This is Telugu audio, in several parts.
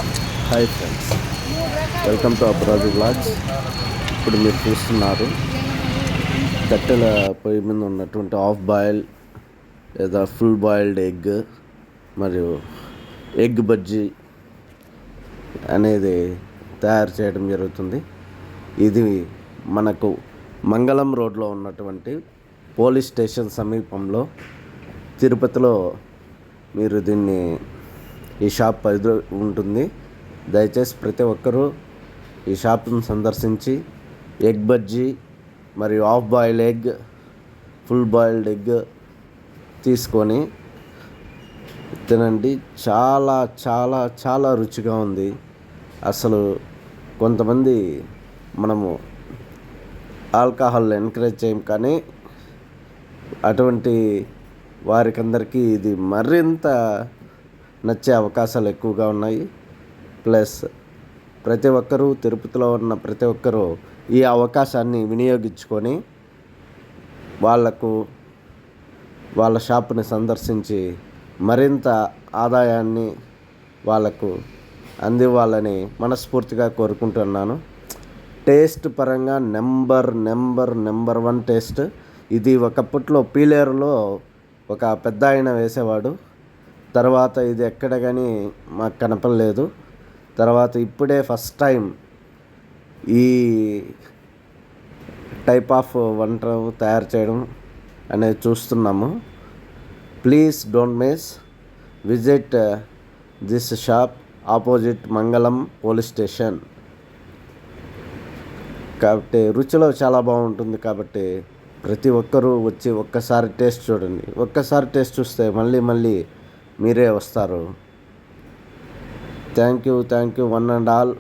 Hi friends, welcome to Abraju vlogs. ఇప్పుడు మీరు చూస్తున్నారు కట్టెల పొయ్యి మీద ఉన్నటువంటి హాఫ్ బాయిల్ లేదా ఫుల్ బాయిల్డ్ ఎగ్ మరియు ఎగ్ బజ్జీ అనేది తయారు చేయడం జరుగుతుంది. ఇది మనకు మంగళం రోడ్లో ఉన్నటువంటి పోలీస్ స్టేషన్ సమీపంలో తిరుపతిలో మీరు ఈ షాప్ ఉంటుంది. దయచేసి ప్రతి ఒక్కరూ ఈ షాప్ను సందర్శించి ఎగ్ బజ్జీ మరియు half boiled egg, full boiled egg తీసుకొని తినండి. చాలా చాలా చాలా రుచిగా ఉంది. అసలు కొంతమంది మనము ఆల్కహాల్ ఎంకరేజ్ చేయం, కానీ అటువంటి వారికందరికీ ఇది మరింత నచ్చే అవకాశాలు ఎక్కువగా ఉన్నాయి. ప్లస్ ప్రతి ఒక్కరూ తిరుపతిలో ఉన్న ప్రతి ఒక్కరూ ఈ అవకాశాన్ని వినియోగించుకొని వాళ్ళ షాప్ని సందర్శించి మరింత ఆదాయాన్ని వాళ్ళకు అందివ్వాలని మనస్ఫూర్తిగా కోరుకుంటున్నాను. టేస్ట్ పరంగా నెంబర్ 1 టేస్ట్. ఇది ఒకప్పట్లో పీలేరులో ఒక పెద్ద ఆయన వేసేవాడు. తర్వాత ఇది ఎక్కడ కానీ మాకు కనపడలేదు. తర్వాత ఇప్పుడే ఫస్ట్ టైం ఈ టైప్ ఆఫ్ వంట తయారు చేయడం అనేది చూస్తున్నాము. Please don't miss, visit this shop opposite మంగళం పోలీస్ స్టేషన్. కాబట్టి రుచిలో చాలా బాగుంటుంది. కాబట్టి ప్రతి ఒక్కరూ వచ్చి ఒక్కసారి టేస్ట్ చూడండి. ఒక్కసారి టేస్ట్ చూస్తే మళ్ళీ మీరే వస్తారు. Thank you one and all,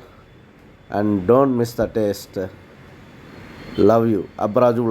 and don't miss the taste. Love you. అబ్రాజు.